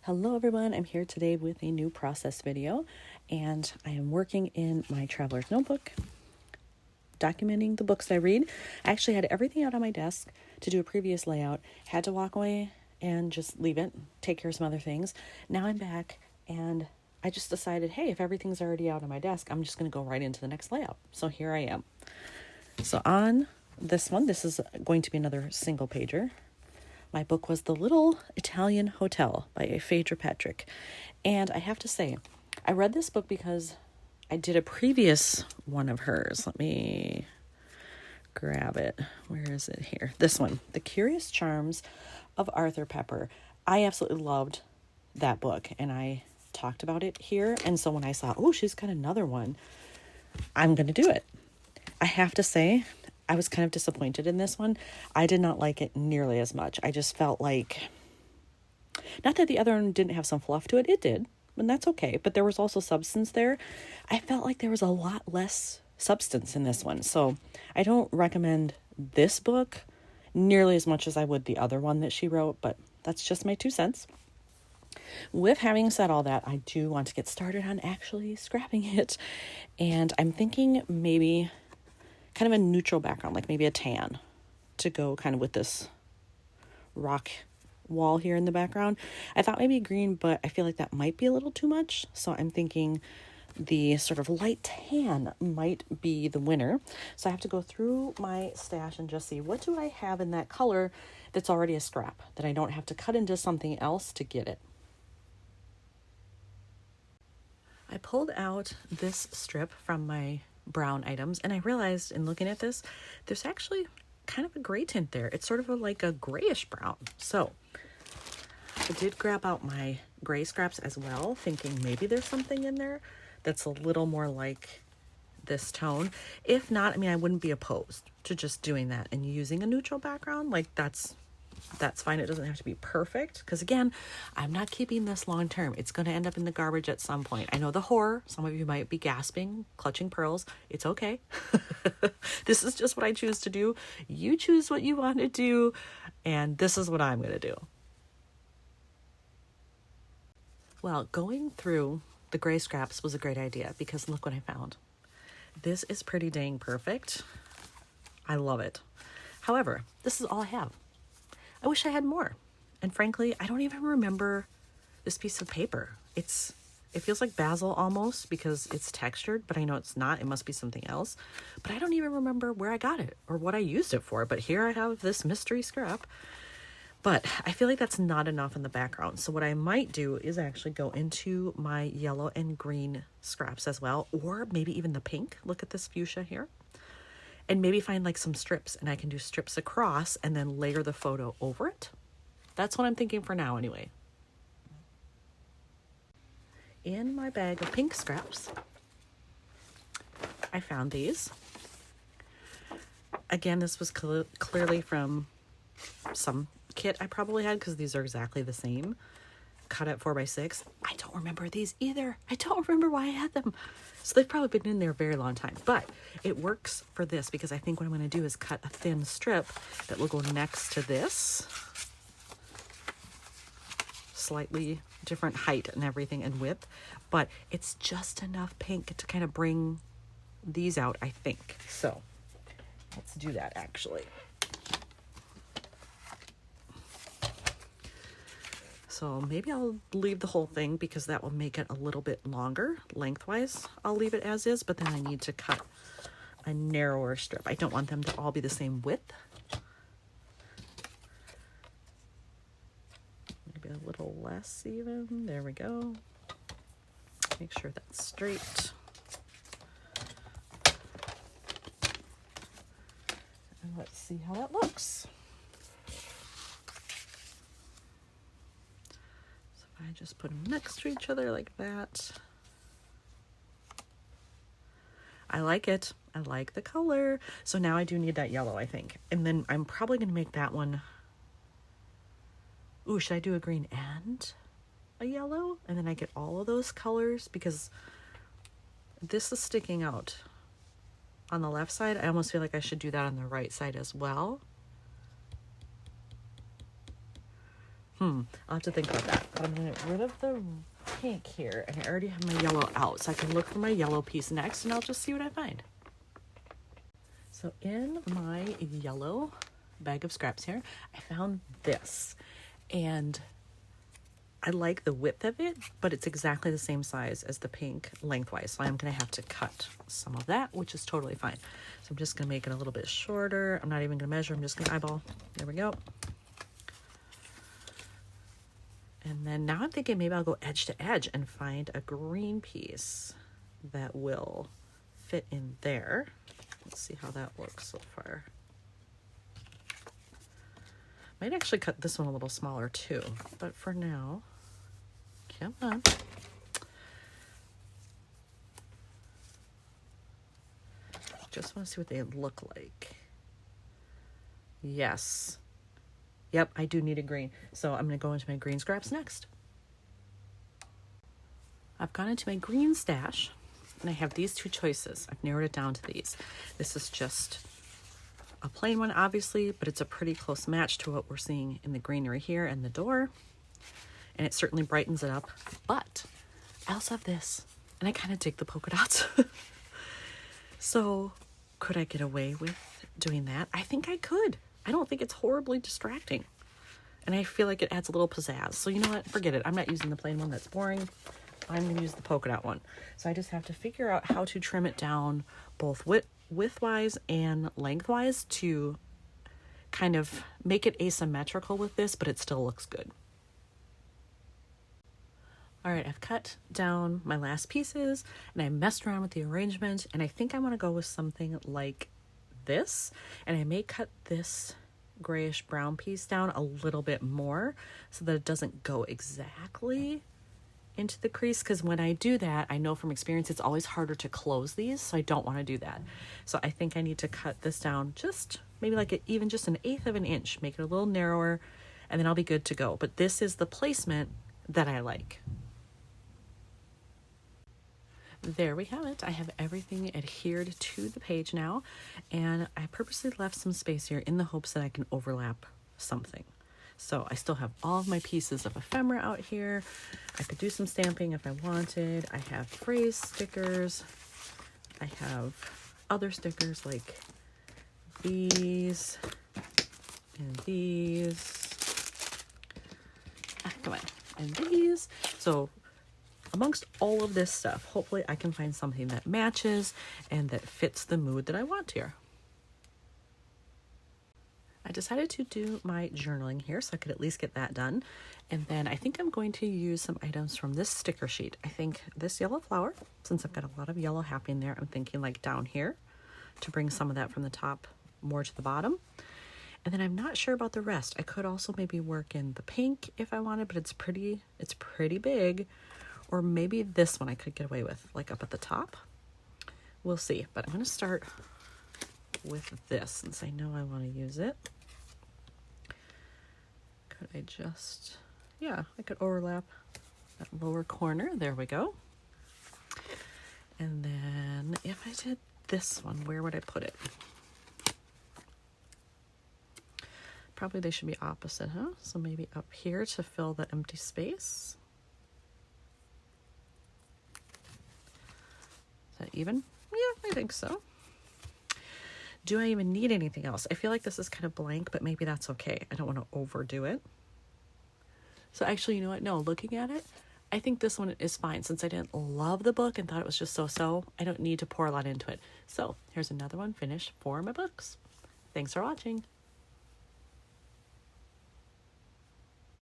Hello everyone, I'm here today with a new process video, and I am working in my traveler's notebook, documenting the books I read. I actually had everything out on my desk to do a previous layout, had to walk away and just leave it, take care of some other things. Now I'm back and I just decided, hey, if everything's already out on my desk, I'm just going to go right into the next layout. So here I am. So on this one, this is going to be another single pager. My book was The Little Italian Hotel by Phaedra Patrick. And I have to say, I read this book because I did a previous one of hers. Let me grab it. Where is it here? This one, The Curious Charms of Arthur Pepper. I absolutely loved that book, and I talked about it here. And so when I saw, oh, she's got another one, I'm going to do it. I have to say, I was kind of disappointed in this one. I did not like it nearly as much. I just felt like, not that the other one didn't have some fluff to it, it did, and that's okay, but there was also substance there. I felt like there was a lot less substance in this one, so I don't recommend this book nearly as much as I would the other one that she wrote, but that's just my 2 cents. With having said all that, I do want to get started on actually scrapping it, and I'm thinking maybe kind of a neutral background, like maybe a tan, to go kind of with this rock wall here in the background. I thought maybe green, but I feel like that might be a little too much. So I'm thinking the sort of light tan might be the winner. So I have to go through my stash and just see, what do I have in that color that's already a scrap, that I don't have to cut into something else to get it. I pulled out this strip from my brown items, and I realized in looking at this, there's actually kind of a gray tint there. It's sort of like a grayish brown. So I did grab out my gray scraps as well, thinking maybe there's something in there that's a little more like this tone. If not, I mean, I wouldn't be opposed to just doing that and using a neutral background. Like that's fine. It doesn't have to be perfect, because again, I'm not keeping this long term. It's going to end up in the garbage at some point. I know the horror. Some of you might be gasping, clutching pearls. It's okay. This is just what I choose to do. You choose what you want to do, and this is what I'm going to do. Well, going through the gray scraps was a great idea, because look what I found. This is pretty dang perfect. I love it. However, this is all I have. I wish I had more. And frankly, I don't even remember this piece of paper. It feels like basil almost, because it's textured, but I know it's not. It must be something else. But I don't even remember where I got it or what I used it for. But here I have this mystery scrap. But I feel like that's not enough in the background. So what I might do is actually go into my yellow and green scraps as well, or maybe even the pink. Look at this fuchsia here. And maybe find like some strips, and I can do strips across and then layer the photo over it. That's what I'm thinking for now anyway. In my bag of pink scraps, I found these. Again, this was clearly from some kit I probably had, because these are exactly the same. Cut at 4x6. I don't remember these either. I don't remember why I had them. So they've probably been in there a very long time, but it works for this, because I think what I'm going to do is cut a thin strip that will go next to this. Slightly different height and everything and width, but it's just enough pink to kind of bring these out, I think. So let's do that actually. So maybe I'll leave the whole thing, because that will make it a little bit longer lengthwise. I'll leave it as is, but then I need to cut a narrower strip. I don't want them to all be the same width. Maybe a little less even. There we go. Make sure that's straight. And let's see how that looks. I just put them next to each other like that. I like it. I like the color. So now I do need that yellow, I think. And then I'm probably going to make that one. Ooh, should I do a green and a yellow? And then I get all of those colors, because this is sticking out on the left side. I almost feel like I should do that on the right side as well. I'll have to think about that. But I'm going to get rid of the pink here, and I already have my yellow out, so I can look for my yellow piece next, and I'll just see what I find. So in my yellow bag of scraps here, I found this, and I like the width of it, but it's exactly the same size as the pink lengthwise, so I'm going to have to cut some of that, which is totally fine. So I'm just going to make it a little bit shorter. I'm not even going to measure. I'm just going to eyeball. There we go. And then now I'm thinking maybe I'll go edge to edge and find a green piece that will fit in there. Let's see how that looks so far. Might actually cut this one a little smaller too, but for now, come on. Just want to see what they look like. Yes. Yep, I do need a green. So I'm going to go into my green scraps next. I've gone into my green stash, and I have these two choices. I've narrowed it down to these. This is just a plain one, obviously, but it's a pretty close match to what we're seeing in the greenery here and the door. And it certainly brightens it up. But I also have this, and I kind of dig the polka dots. So could I get away with doing that? I think I could. I don't think it's horribly distracting. And I feel like it adds a little pizzazz. So you know what? Forget it. I'm not using the plain one. That's boring. I'm going to use the polka dot one. So I just have to figure out how to trim it down both width-wise and lengthwise to kind of make it asymmetrical with this, but it still looks good. All right, I've cut down my last pieces, and I messed around with the arrangement, and I think I want to go with something like this, and I may cut this grayish brown piece down a little bit more so that it doesn't go exactly into the crease, because when I do that, I know from experience it's always harder to close these, so I don't want to do that. So I think I need to cut this down just maybe like even just 1/8 of an inch, make it a little narrower, and then I'll be good to go. But this is the placement that I like. There we have it. I have everything adhered to the page now, and I purposely left some space here in the hopes that I can overlap something. So I still have all of my pieces of ephemera out here. I could do some stamping if I wanted. I have phrase stickers. I have other stickers like these and these. Come on. And these. So amongst all of this stuff, hopefully I can find something that matches and that fits the mood that I want here. I decided to do my journaling here so I could at least get that done. And then I think I'm going to use some items from this sticker sheet. I think this yellow flower, since I've got a lot of yellow happening there, I'm thinking like down here to bring some of that from the top more to the bottom. And then I'm not sure about the rest. I could also maybe work in the pink if I wanted, but it's pretty big. Or maybe this one I could get away with, like up at the top. We'll see. But I'm going to start with this since I know I want to use it. Could I just, yeah, I could overlap that lower corner. There we go. And then if I did this one, where would I put it? Probably they should be opposite, huh? So maybe up here to fill the empty space. Even? Yeah, I think so. Do I even need anything else? I feel like this is kind of blank, but maybe that's okay. I don't want to overdo it. So actually, you know what? No, looking at it, I think this one is fine. Since I didn't love the book and thought it was just so-so, I don't need to pour a lot into it. So here's another one finished for my books. Thanks for watching.